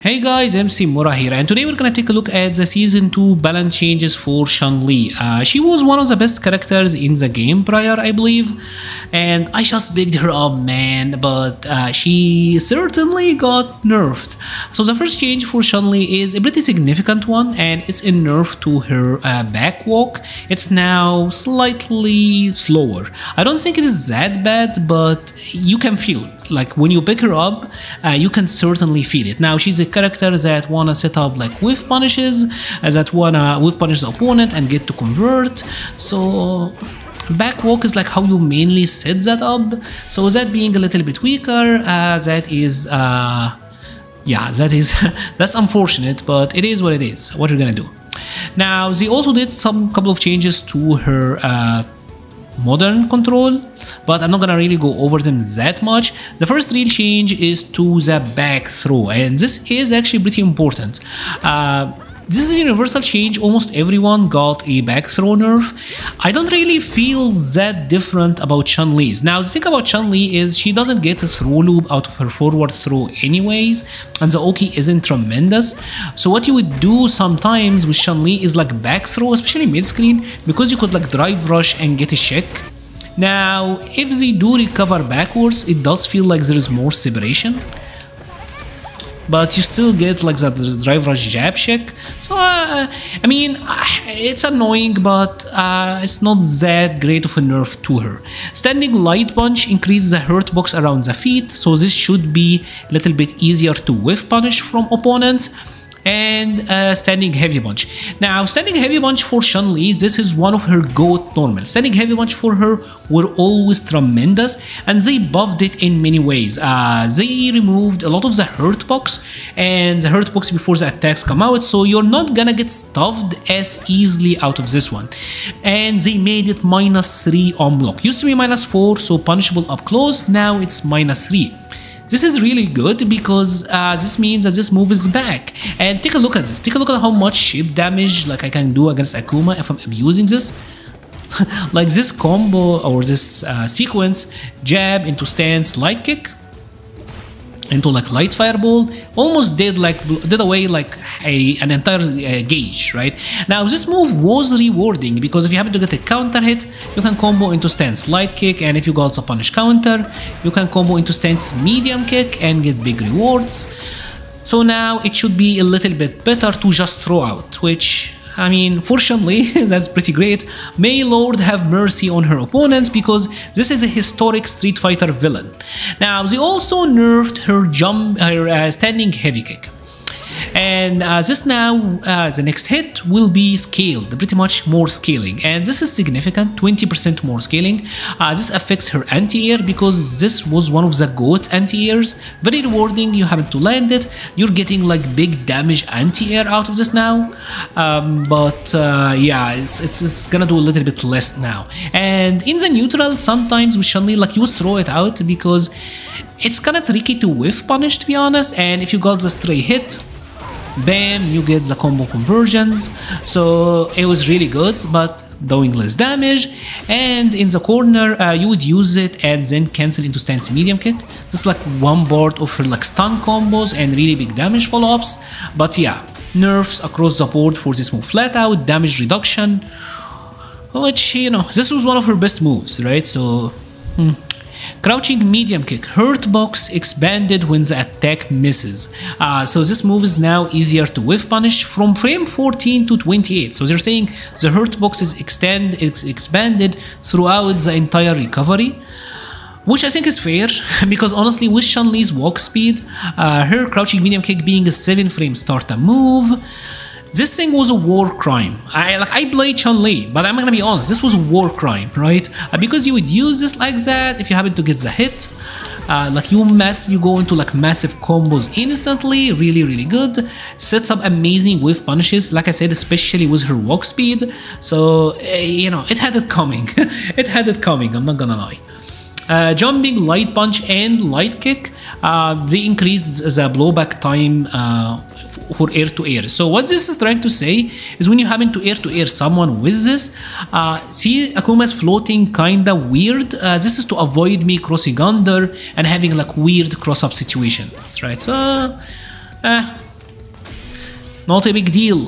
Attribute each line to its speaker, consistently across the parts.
Speaker 1: Hey guys, MC Mura here, and today we're gonna take a look at the Season 2 balance changes for Chun-Li. She was one of the best characters in the game prior, I believe, and I just picked her up, man, but she certainly got nerfed. So the first change for Chun-Li is a pretty significant one, and it's a nerf to her back walk. It's now slightly slower. I don't think it is that bad, but you can feel it. Like when you pick her up, you can certainly feel it. Now she's a character that wanna set up like whiff punishes, that wanna whiff punish the opponent and get to convert. So back walk is like how you mainly set that up. So that being a little bit weaker, that is yeah, that's unfortunate, but it is what it is. What you're gonna do. Now they also did some couple of changes to her modern control, but I'm not gonna really go over them that much. The first real change is to the back throw, and this is actually pretty important. This is a universal change. Almost everyone got a back throw nerf. I don't really feel that different about Chun-Li's. Now the thing about Chun-Li is she doesn't get a throw loop out of her forward throw anyways, and the Oki isn't tremendous. So what you would do sometimes with Chun-Li is like back throw, especially mid-screen, because you could like drive rush and get a check. Now if they do recover backwards, it does feel like there is more separation, but you still get like that drive rush jab check. So I mean, it's annoying, but it's not that great of a nerf to her. Standing light punch increases the hurt box around the feet, so this should be a little bit easier to whiff punish from opponents. And standing heavy punch. Now standing heavy punch for Chun-Li, this is one of her GOAT normal. Standing heavy punch for her were always tremendous, and they buffed it in many ways. They removed a lot of the hurt box and the hurt box before the attacks come out, so you're not gonna get stuffed as easily out of this one. And they made it -3 on block. Used to be -4, so punishable up close. Now it's -3. This is really good because this means that this move is back. And take a look at this. Take a look at how much shape damage like I can do against Akuma if I'm abusing this. Like this combo or this sequence, jab into stance, light kick into like light fireball, almost did away like an entire gauge, right? Now this move was rewarding because if you happen to get a counter hit, you can combo into stance light kick, and if you got a punish counter, you can combo into stance medium kick and get big rewards. So now it should be a little bit better to just throw out, which I mean, fortunately, that's pretty great. May Lord have mercy on her opponents, because this is a historic Street Fighter villain. Now, they also nerfed her standing heavy kick. And this now, the next hit will be scaled, pretty much more scaling. And this is significant, 20% more scaling. This affects her anti-air because this was one of the GOAT anti-airs. Very rewarding, you happen to land it. You're getting like big damage anti-air out of this now. Yeah, it's gonna do a little bit less now. And in the neutral, sometimes with Chun-Li, like you throw it out because it's kinda tricky to whiff punish, to be honest. And if you got the stray hit, bam, you get the combo conversions. So it was really good, but doing less damage. And in the corner, you would use it and then cancel into stance medium kick. This is like one part of her like stun combos and really big damage follow-ups. But yeah, nerfs across the board for this move. Flat out damage reduction, which, you know, this was one of her best moves, right? So crouching medium kick, hurt box expanded when the attack misses. So this move is now easier to whiff punish from frame 14 to 28. So they're saying the hurt box is expanded throughout the entire recovery, which I think is fair, because honestly with Chun-Li's walk speed, her crouching medium kick being a 7-frame starter move, this thing was a war crime. I played Chun-Li, but I'm gonna be honest, this was a war crime, right? Because you would use this like that if you happen to get the hit. Like you go into like massive combos instantly, really good. Sets up amazing whiff punishes, like I said, especially with her walk speed. So you know, it had it coming. It had it coming, I'm not gonna lie. Jumping light punch and light kick, they increased the blowback time for air to air. So what this is trying to say is when you happen to air someone with this, see Akuma's floating kinda weird. This is to avoid me crossing under and having like weird cross up situations, right? So Not a big deal.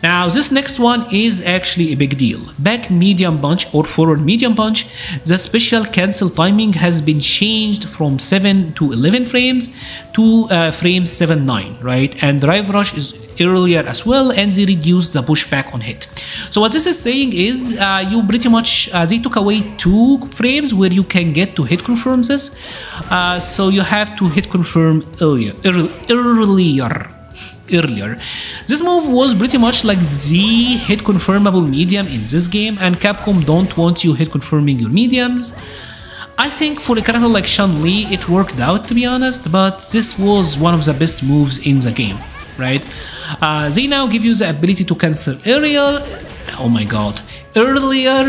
Speaker 1: Now this next one is actually a big deal. Back medium punch or forward medium punch, the special cancel timing has been changed from 7 to 11 frames to frames 7-9, right? And drive rush is earlier as well, and they reduced the pushback on hit. So what this is saying is you pretty much they took away 2 frames where you can get to hit confirm this, so you have to hit confirm earlier. This move was pretty much like the hit confirmable medium in this game, and Capcom don't want you hit confirming your mediums. I think for a character like Chun-Li it worked out, to be honest, but this was one of the best moves in the game, right? They now give you the ability to cancel aerial. Oh my god, earlier.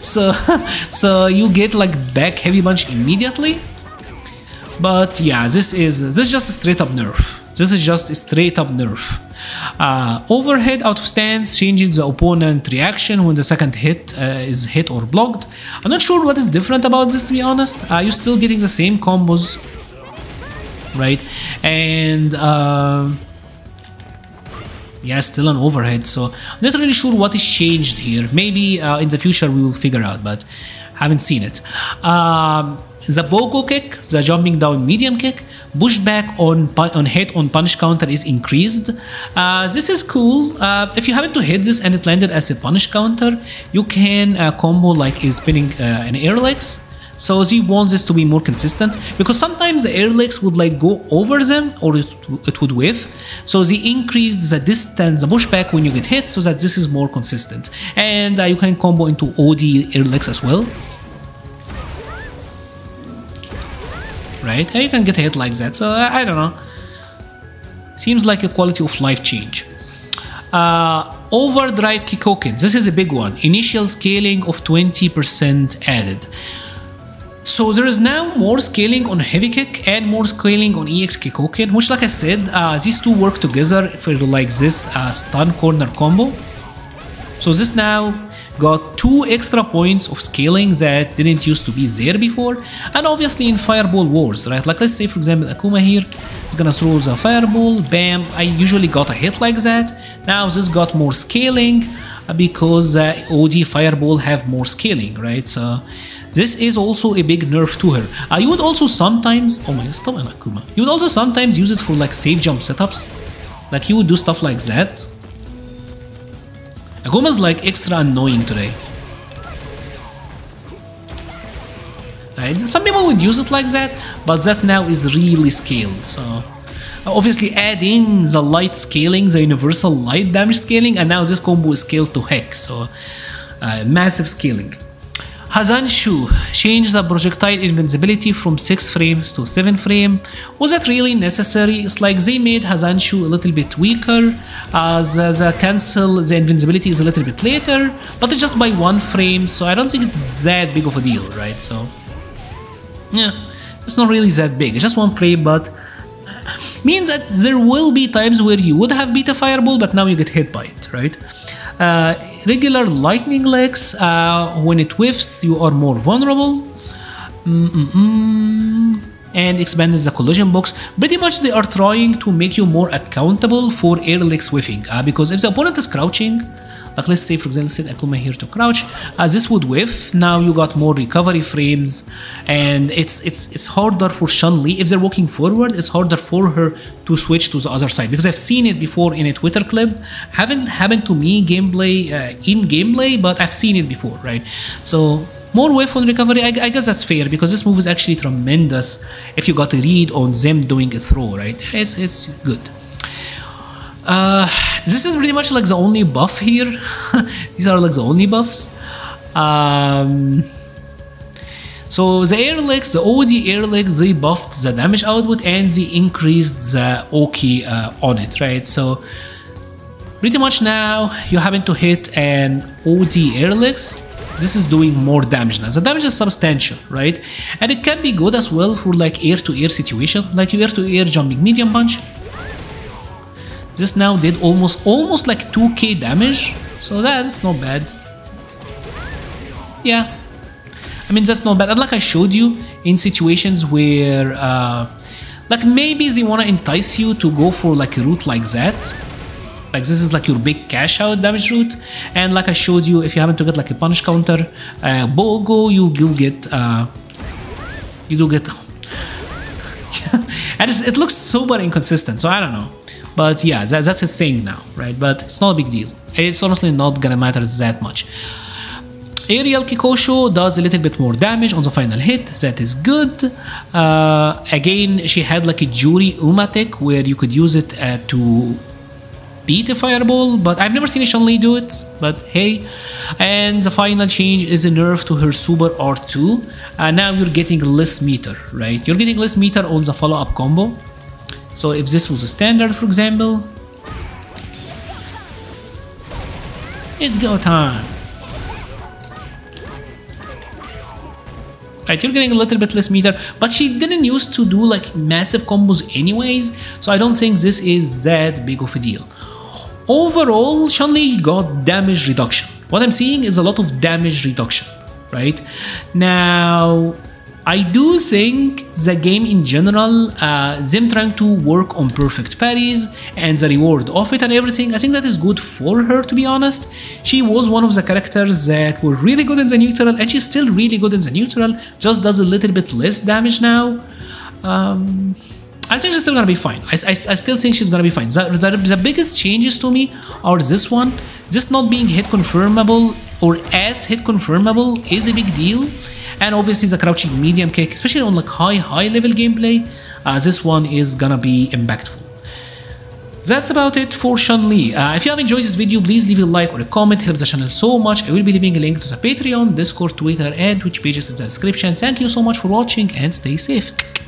Speaker 1: so you get like back heavy punch immediately. But yeah, this is just a straight up nerf. This is just a straight up nerf. Overhead out of stance changes the opponent reaction when the second hit is hit or blocked. I'm not sure what is different about this, to be honest. You're still getting the same combos, right? And yeah, still an overhead. So I'm not really sure what is changed here. Maybe in the future we will figure out, but haven't seen it. The Bogo kick, the jumping down medium kick, pushback on hit on punish counter is increased. This is cool. If you happen to hit this and it landed as a punish counter, you can combo like a spinning an air legs. So they want this to be more consistent, because sometimes the air legs would like go over them or it would whiff. So they increase the distance, the pushback when you get hit, so that this is more consistent. And you can combo into OD air legs as well. Right? And you can get a hit like that, so I don't know. Seems like a quality of life change. Overdrive Kikoken, this is a big one. Initial scaling of 20% added. So there is now more scaling on heavy kick and more scaling on EX Kikoken, which, like I said, these two work together for like this stun corner combo. So this now got 2 extra points of scaling that didn't used to be there before, and obviously in Fireball Wars, right? Like let's say for example Akuma here is gonna throw the fireball, bam, I usually got a hit like that. Now this got more scaling because OD Fireball have more scaling, right? So this is also a big nerf to her. You would also sometimes, oh my god, stop Akuma. You would also sometimes use it for like safe jump setups, like he would do stuff like that. Akuma's like extra annoying today. Right? Some people would use it like that, but that now is really scaled. So obviously add in the light scaling, the universal light damage scaling, and now this combo is scaled to heck. So massive scaling. Hazanshu changed the projectile invincibility from 6 frames to 7 frames. Was that really necessary? It's like they made Hazanshu a little bit weaker. The invincibility is a little bit later, but it's just by 1 frame, so I don't think it's that big of a deal, right? So yeah, it's not really that big. It's just 1 frame, but means that there will be times where you would have beat a fireball, but now you get hit by it, right? Regular lightning legs, when it whiffs, you are more vulnerable. And expanded the collision box. Pretty much they are trying to make you more accountable for air legs whiffing, because if the opponent is crouching, like let's say for example, set Akuma here to crouch, this would whiff. Now you got more recovery frames, and it's harder for Chun-Li. If they're walking forward, it's harder for her to switch to the other side, because I've seen it before in a Twitter clip. Haven't happened to me in gameplay, but I've seen it before, right? So more whiff on recovery, I guess that's fair, because this move is actually tremendous if you got a read on them doing a throw, right? It's good. This is pretty much like the only buff here. These are like the only buffs. So the air legs, the OD air legs, they buffed the damage output and they increased the Oki on it, right? So pretty much now you happen to hit an OD air legs. This is doing more damage now. The damage is substantial, right? And it can be good as well for like air-to-air situation, like your air-to-air jumping medium punch. This now did almost like 2k damage, so that's not bad. Yeah, I mean that's not bad. And like I showed you, in situations where like maybe they want to entice you to go for like a route like that, Like this is like your big cash out damage route. And like I showed you, if you happen to get like a punish counter, BOGO, you do get and it looks super inconsistent, so I don't know. But yeah, that's his thing now, right? But it's not a big deal. It's honestly not gonna matter that much. Aerial Kikosho does a little bit more damage on the final hit. That is good. Again, she had like a Jury Umatic where you could use it to beat a fireball, but I've never seen a Chun-Li do it, but hey. And the final change is a nerf to her Super R2. Now you're getting less meter, right? You're getting less meter on the follow-up combo. So if this was a standard, for example, it's go time. Right, you're getting a little bit less meter, but she didn't used to do like massive combos anyways, so I don't think this is that big of a deal. Overall, Chun-Li got damage reduction. What I'm seeing is a lot of damage reduction, right? Now, I do think the game in general, them trying to work on perfect parries and the reward of it and everything, I think that is good for her, to be honest. She was one of the characters that were really good in the neutral, and she's still really good in the neutral, just does a little bit less damage now. I think she's still gonna be fine. I still think she's gonna be fine. The biggest changes to me are this one. This not being hit confirmable or as hit confirmable is a big deal. And obviously the crouching medium kick, especially on like high level gameplay, this one is gonna be impactful. That's about it for Chun-Li. If you have enjoyed this video, please leave a like or a comment, it helps the channel so much. I will be leaving a link to the Patreon, Discord, Twitter, and Twitch pages in the description. Thank you so much for watching and stay safe.